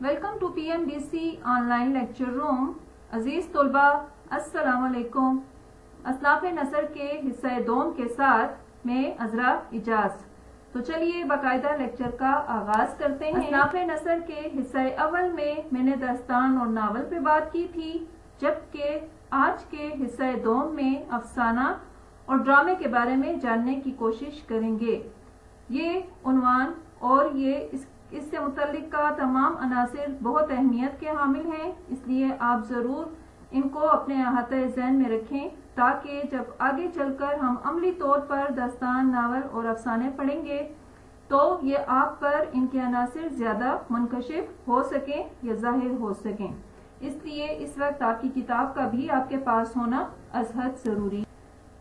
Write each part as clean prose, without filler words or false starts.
Welcome to P M D C online lecture room. عزیز طلبہ السلام علیکم. اصناف نثر کے حصہ دوم کے ساتھ میں عذرا اجاز. تو چلیے باقاعدہ لیکچر کا آغاز کرتے ہیں. اصناف نثر کے حصہ اول میں نے داستان اور ناول پہ بات کی تھی، جبکہ آج کے حصہ دوم میں افسانہ اور ڈرامے کے بارے میں جاننے کی کوشش کریں گے. یہ عنوان اور اس سے متعلق کا تمام عناصر بہت اہمیت کے حامل ہیں، اس لیے آپ ضرور ان کو اپنے احاطہ ذہن میں رکھیں تاکہ جب آگے چل کر ہم عملی طور پر داستان، ناول اور افسانے پڑھیں گے تو یہ آپ پر ان کے عناصر زیادہ منکشف ہو سکیں یا ظاہر ہو سکیں. اس لیے اس وقت آپ کی کتاب کا بھی آپ کے پاس ہونا از حد ضروری.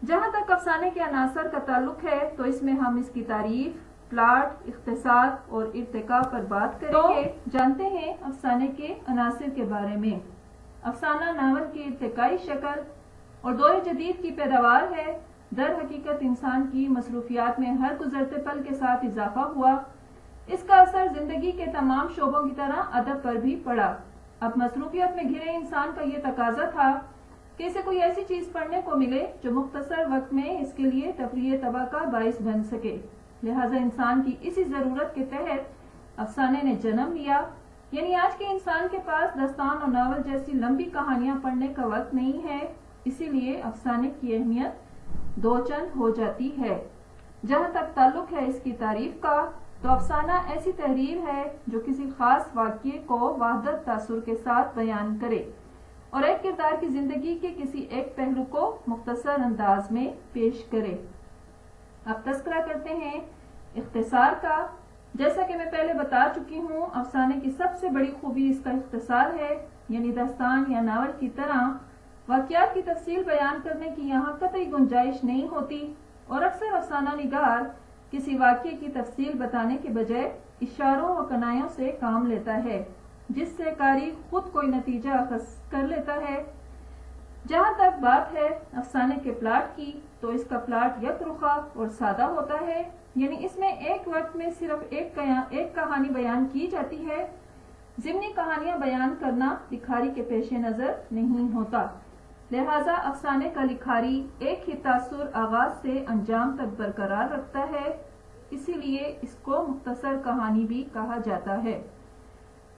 جہاں تک افسانے کے عناصر کا تعلق ہے تو اس میں ہم اس کی تعریف، پلاٹ، اختصار اور ارتقاء پر بات کریں گے. جانتے ہیں افسانے کے عناصر کے بارے میں. افسانہ ناول کی ارتقائی شکل اور دور جدید کی پیداوار ہے. در حقیقت انسان کی مصروفیات میں ہر گزرتے پل کے ساتھ اضافہ ہوا. اس کا اثر زندگی کے تمام شعبوں کی طرح ادب پر بھی پڑا. اب مصروفیت میں گھرے انسان کا یہ تقاضا تھا کہ اسے کوئی ایسی چیز پڑھنے کو ملے جو مختصر وقت میں اس کے لیے تفریح طبع کا باعث بن سکے. لہٰذا انسان کی اسی ضرورت کے تحت افسانے نے جنم لیا. یعنی آج کے انسان کے پاس داستان اور ناول جیسی لمبی کہانیاں پڑھنے کا وقت نہیں ہے، اسی لیے افسانے کی اہمیت دو چند ہو جاتی ہے. جہاں تک تعلق ہے اس کی تعریف کا تو افسانہ ایسی تحریر ہے جو کسی خاص واقعے کو وحدت تاثر کے ساتھ بیان کرے اور ایک کردار کی زندگی کے کسی ایک پہلو کو مختصر انداز میں پیش کرے. اب تذکرہ کرتے ہیں اختصار کا. جیسا کہ میں پہلے بتا چکی ہوں، افسانے کی سب سے بڑی خوبی اس کا اختصار ہے. یعنی داستان یا ناول کی طرح واقعات کی تفصیل بیان کرنے کی یہاں قطعی گنجائش نہیں ہوتی اور اکثر افسانہ نگار کسی واقعے کی تفصیل بتانے کے بجائے اشاروں و کنایوں سے کام لیتا ہے، جس سے قاری خود کوئی نتیجہ اخذ کر لیتا ہے. جہاں تک بات ہے افسانے کے پلاٹ کی تو اس کا پلاٹ یک رخا اور سادہ ہوتا ہے. یعنی اس میں ایک وقت میں صرف ایک کہانی بیان کی جاتی ہے. ضمنی کہانیاں بیان کرنا لکھاری کے پیش نظر نہیں ہوتا. لہٰذا افسانے کا لکھاری ایک ہی تاثر آغاز سے انجام تک برقرار رکھتا ہے، اسی لیے اس کو مختصر کہانی بھی کہا جاتا ہے.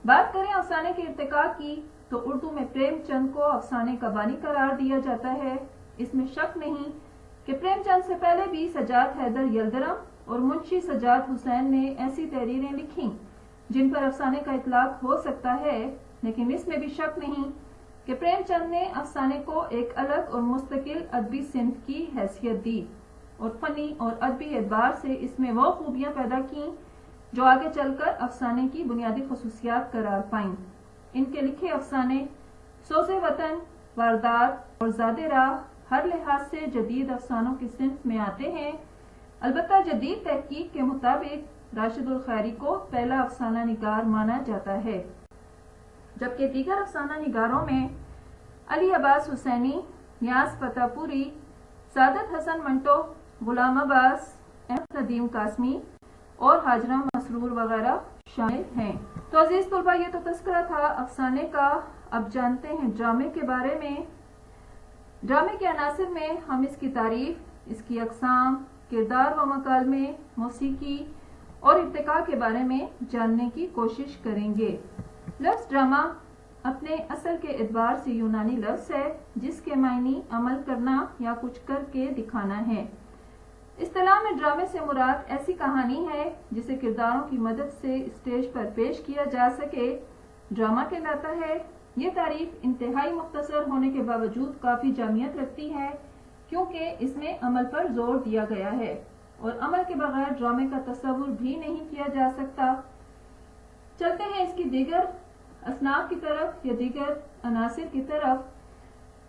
بات کریں افسانے کے ارتقاء کی تو اردو میں پریم چند کو افسانے کا بانی قرار دیا جاتا ہے. اس میں شک نہیں کہ پریم چند سے پہلے بھی سجاد حیدر یلدرم اور منشی سجاد حسین نے ایسی تحریریں لکھیں جن پر افسانے کا اطلاق ہو سکتا ہے، لیکن اس میں بھی شک نہیں کہ پریم چند نے افسانے کو ایک الگ اور مستقل ادبی صنف کی حیثیت دی اور فنی اور ادبی اعتبار سے اس میں وہ خوبیاں پیدا کیں جو آگے چل کر افسانے کی بنیادی خصوصیات قرار پائیں. ان کے لکھے افسانے سوز وطن، واردات اور زاد راہ ہر لحاظ سے جدید افسانوں کی صنف میں آتے ہیں. البتہ جدید تحقیق کے مطابق راشد الخیری کو پہلا افسانہ نگار مانا جاتا ہے، جبکہ دیگر افسانہ نگاروں میں علی عباس حسینی، نیاز فتح پوری، سعادت حسن منٹو، غلام عباس، احمد ندیم قاسمی اور حاجرہ مسرور وغیرہ شامل ہیں. تو عزیز طلبہ یہ تو تذکرہ تھا افسانے کا. اب جانتے ہیں ڈرامے کے بارے میں. ڈرامے کے عناصر میں ہم اس کی تعریف، اس کی اقسام، کردار و مکالمے، موسیقی اور ارتقاء کے بارے میں جاننے کی کوشش کریں گے. لفظ ڈرامہ اپنے اصل کے اعتبار سے یونانی لفظ ہے جس کے معنی عمل کرنا یا کچھ کر کے دکھانا ہے. اصطلاح میں ڈرامے سے مراد ایسی کہانی ہے جسے کرداروں کی مدد سے اسٹیج پر پیش کیا جا سکے، ڈرامہ کہلاتا ہے. یہ تعریف انتہائی مختصر ہونے کے باوجود کافی جامعیت رکھتی ہے کیونکہ اس میں عمل پر زور دیا گیا ہے اور عمل کے بغیر ڈرامے کا تصور بھی نہیں کیا جا سکتا. چلتے ہیں اس کی دیگر اصناف کی طرف یا دیگر عناصر کی طرف.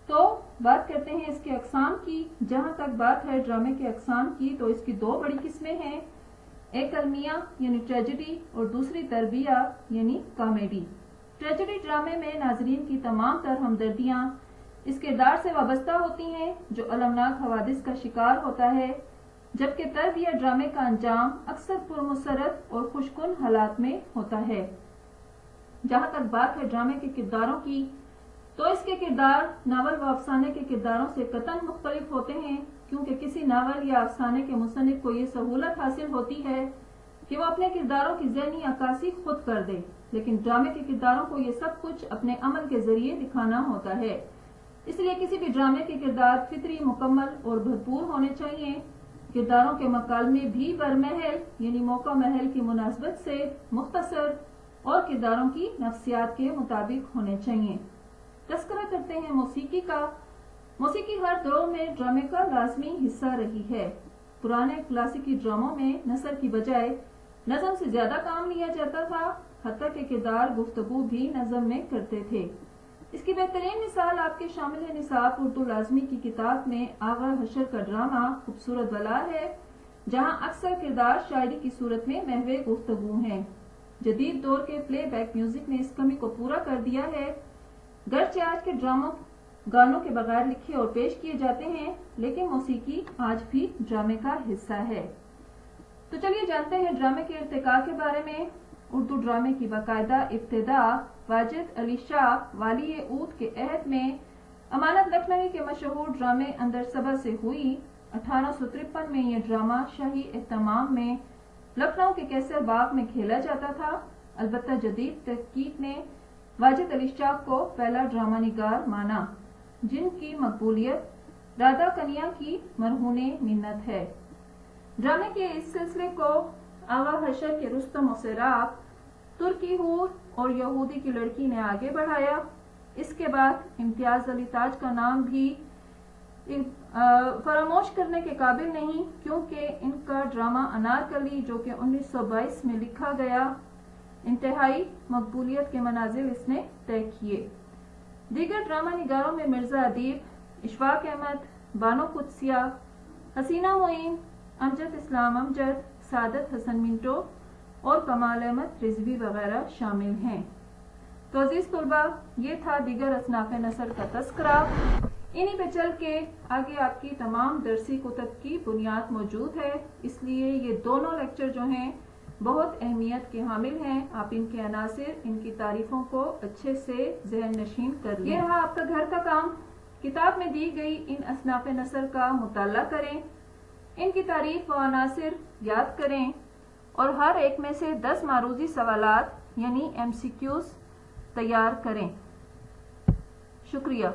تو بات کرتے ہیں اس کے اقسام کی. جہاں تک بات ہے ڈرامے کے اقسام کی تو اس کی دو بڑی قسمیں ہیں، ایک المیہ یعنی ٹریجڈی اور دوسری تربیہ یعنی کامیڈی. ٹریجڈی ڈرامے میں ناظرین کی تمام تر ہمدردیاں اس کردار سے وابستہ ہوتی ہیں جو المناک حوادث کا شکار ہوتا ہے، جبکہ تربیہ ڈرامے کا انجام اکثر پرمسرت اور خوشکن حالات میں ہوتا ہے. جہاں تک بات ہے ڈرامے کے کرداروں کی تو اس کے کردار ناول و افسانے کے کرداروں سے قطعاً مختلف ہوتے ہیں، کیونکہ کسی ناول یا افسانے کے مصنف کو یہ سہولت حاصل ہوتی ہے کہ وہ اپنے کرداروں کی ذہنی عکاسی خود کر دے، لیکن ڈرامے کے کرداروں کو یہ سب کچھ اپنے عمل کے ذریعے دکھانا ہوتا ہے۔ اس لیے کسی بھی ڈرامے کے کردار فطری، مکمل اور بھرپور ہونے چاہیے۔ کرداروں کے مکالمے بھی برمحل یعنی موقع محل کی مناسبت سے مختصر اور کرداروں کی نفسیات کے مطابق ہونے چاہیے۔ تذکرہ کرتے ہیں موسیقی کا۔ موسیقی ہر دور میں ڈرامے کا لازمی حصہ رہی ہے۔ پرانے کلاسیکی ڈراموں میں نثر کی بجائے نظم سے زیادہ کام لیا جاتا تھا، حتیٰ کہ کردار گفتگو بھی نظم میں کرتے تھے۔ اس کی بہترین مثال آپ کے شامل نصاب اردو لازمی کی کتاب میں آغا حشر کا ڈرامہ خوبصورت بلال ہے، جہاں اکثر کردار شاعری کی صورت میں محو گفتگو ہیں۔ جدید دور کے پلے بیک میوزک نے اس کمی کو پورا کر دیا ہے۔ گرچہ آج کے ڈراموں گانوں کے بغیر لکھے اور پیش کیے جاتے ہیں، لیکن موسیقی آج بھی ڈرامے کا حصہ ہے۔ تو چلیے جانتے ہیں ڈرامے کے ارتقاء کے بارے میں۔ اردو ڈرامے کی باقاعدہ ابتدا واجد علی شاہ والی عود کے عہد میں امانت لکھنوی کے مشہور ڈرامے اندر صبا سے ہوئی۔ 1853 میں یہ ڈرامہ شاہی اہتمام میں لکھنؤ کے کیسر باغ میں کھیلا جاتا تھا۔ البتہ جدید تحقیق نے واجد علی شاہ کو پہلا ڈرامہ نگار مانا، جن کی مقبولیت رادا کنیا کی مرہون منت ہے۔ ڈرامے کے اس سلسلے کو آغا حشر کے رستم و سیراب، ترکی حور اور یہودی کی لڑکی نے آگے بڑھایا۔ اس کے بعد امتیاز علی تاج کا نام بھی فراموش کرنے کے قابل نہیں، کیونکہ ان کا ڈرامہ انارکلی جو کہ 1922 میں لکھا گیا، انتہائی مقبولیت کے منازل اس نے طے کیے۔ دیگر ڈرامہ نگاروں میں مرزا ادیب، اشفاق احمد، بانو قدسیہ، حسینہ معین، امجد اسلام امجد، سعادت حسن منٹو اور کمال احمد رضوی وغیرہ شامل ہیں۔ تو عزیز طلبہ، یہ تھا دیگر اصناف نثر کا تذکرہ۔ انہی پہ چل کے آگے آپ کی تمام درسی کتب کی بنیاد موجود ہے، اس لیے یہ دونوں لیکچر جو ہیں بہت اہمیت کے حامل ہیں۔ آپ ان کے عناصر، ان کی تعریفوں کو اچھے سے ذہن نشین کر لیں۔ یہ رہا آپ کا گھر کا کام۔ کتاب میں دی گئی ان اصناف نثر کا مطالعہ کریں، ان کی تعریف و عناصر یاد کریں اور ہر ایک میں سے 10 معروضی سوالات یعنی MCQs تیار کریں۔ شکریہ۔